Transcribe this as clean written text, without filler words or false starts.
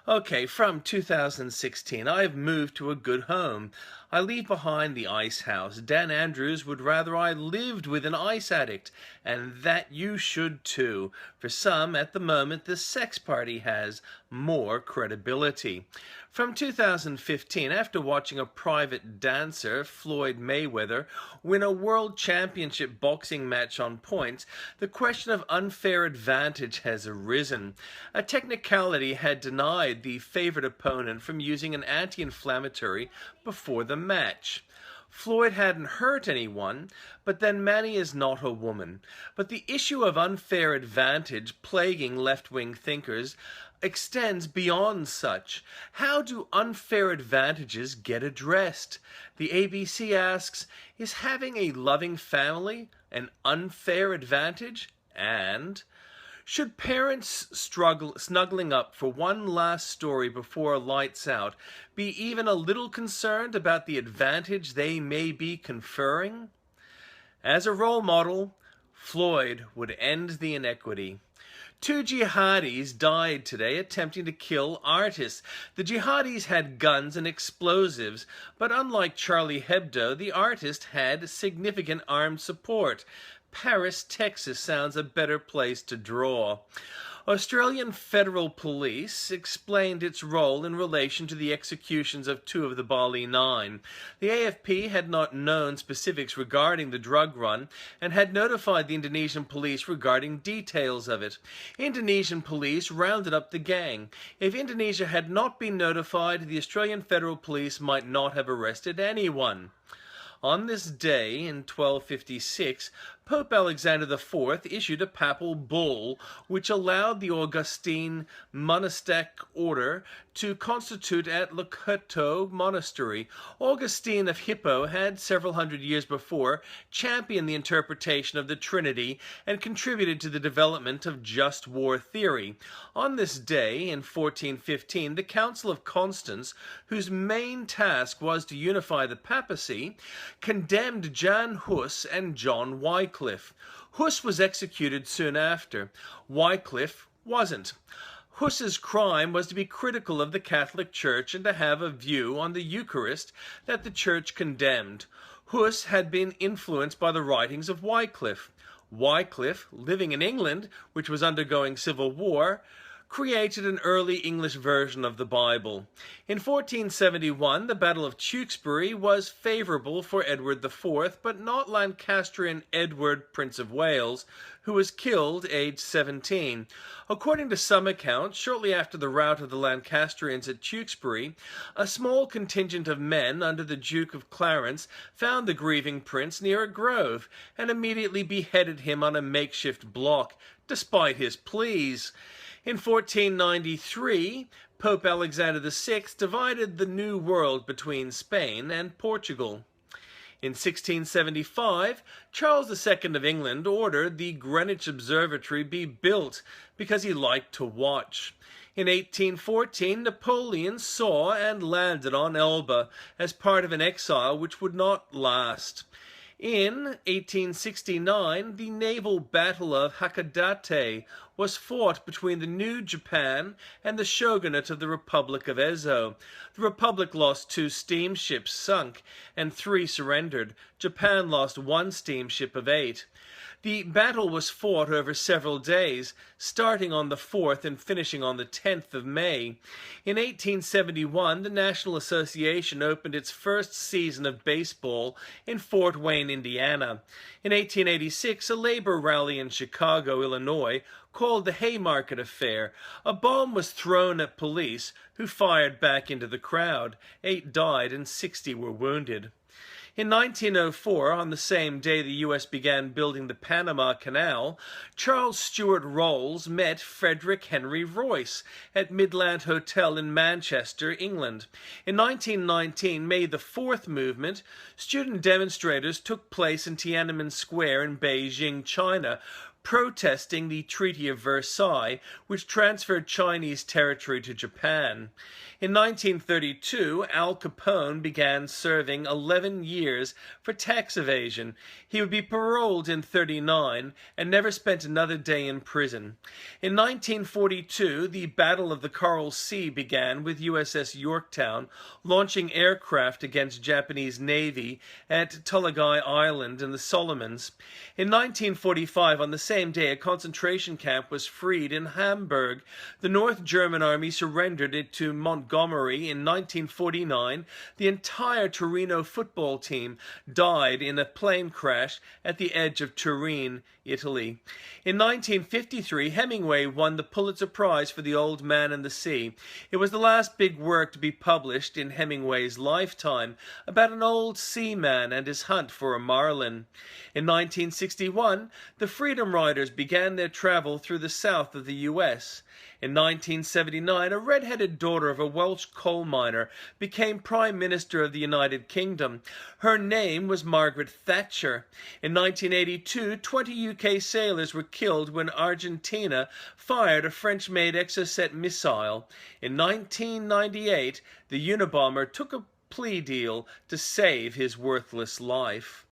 Okay, from 2016, I have moved to a good home. I leave behind the ice house. Dan Andrews would rather I lived with an ice addict, and that you should too. For some, at the moment, the sex party has more credibility. From 2015, after watching a private dancer, Floyd Mayweather, win a world championship boxing match on points, the question of unfair advantage has arisen. A technicality had denied the favored opponent from using an anti-inflammatory before the match. Floyd hadn't hurt anyone, but then Manny is not a woman. But the issue of unfair advantage plaguing left-wing thinkers extends beyond such. How do unfair advantages get addressed? The ABC asks, is having a loving family an unfair advantage? And should parents snuggling up for one last story before lights out be even a little concerned about the advantage they may be conferring? As a role model, Floyd would end the inequity. Two jihadis died today attempting to kill artists. The jihadis had guns and explosives, but unlike Charlie Hebdo, the artist had significant armed support. Paris, Texas sounds a better place to draw. Australian Federal Police explained its role in relation to the executions of two of the Bali Nine. The AFP had not known specifics regarding the drug run and had notified the Indonesian police regarding details of it. Indonesian police rounded up the gang. If Indonesia had not been notified, the Australian Federal Police might not have arrested anyone. On this day, in 1256, Pope Alexander IV issued a papal bull which allowed the Augustine monastic order to constitute at Loreto Monastery. Augustine of Hippo had, several hundred years before, championed the interpretation of the Trinity and contributed to the development of just war theory. On this day, in 1415, the Council of Constance, whose main task was to unify the papacy, condemned Jan Hus and John Wycliffe. Hus was executed soon after. Wycliffe wasn't. Hus's crime was to be critical of the Catholic Church and to have a view on the Eucharist that the Church condemned. Hus had been influenced by the writings of Wycliffe. Wycliffe, living in England, which was undergoing civil war, created an early English version of the Bible. In 1471, the Battle of Tewkesbury was favourable for Edward IV, but not Lancastrian Edward, Prince of Wales, who was killed aged 17. According to some accounts, shortly after the rout of the Lancastrians at Tewkesbury, a small contingent of men under the Duke of Clarence found the grieving prince near a grove and immediately beheaded him on a makeshift block, despite his pleas. In 1493, Pope Alexander VI divided the New World between Spain and Portugal. In 1675, Charles II of England ordered the Greenwich Observatory be built because he liked to watch. In 1814, Napoleon saw and landed on Elba as part of an exile which would not last. In 1869, the naval battle of Hakodate was fought between the New Japan and the shogunate of the Republic of Ezo. The Republic lost 2 steamships sunk and 3 surrendered. Japan lost 1 steamship of 8. The battle was fought over several days, starting on the 4th and finishing on the 10th of May. In 1871, the National Association opened its first season of baseball in Fort Wayne, Indiana. In 1886, a labor rally in Chicago, Illinois, called the Haymarket Affair. A bomb was thrown at police, who fired back into the crowd. 8 died and 60 were wounded. In 1904, on the same day the U.S. began building the Panama Canal, Charles Stuart Rolls met Frederick Henry Royce at Midland Hotel in Manchester, England. In 1919, made the 4th movement, student demonstrators took place in Tiananmen Square in Beijing, China, protesting the Treaty of Versailles, which transferred Chinese territory to Japan. In 1932, Al Capone began serving 11 years for tax evasion. He would be paroled in 1939 and never spent another day in prison. In 1942, the Battle of the Coral Sea began with USS Yorktown launching aircraft against Japanese Navy at Tulagai Island in the Solomons. In 1945, on the same day, a concentration camp was freed in Hamburg. The North German army surrendered it to Montgomery in 1949. The entire Torino football team died in a plane crash at the edge of Turin, Italy. In 1953, Hemingway won the Pulitzer Prize for The Old Man and the Sea. It was the last big work to be published in Hemingway's lifetime, about an old seaman and his hunt for a marlin. In 1961, the Freedom Riders began their travel through the south of the U.S. In 1979, a red-headed daughter of a Welsh coal miner became Prime Minister of the United Kingdom. Her name was Margaret Thatcher. In 1982, 20 UK sailors were killed when Argentina fired a French-made Exocet missile. In 1998, the Unabomber took a plea deal to save his worthless life.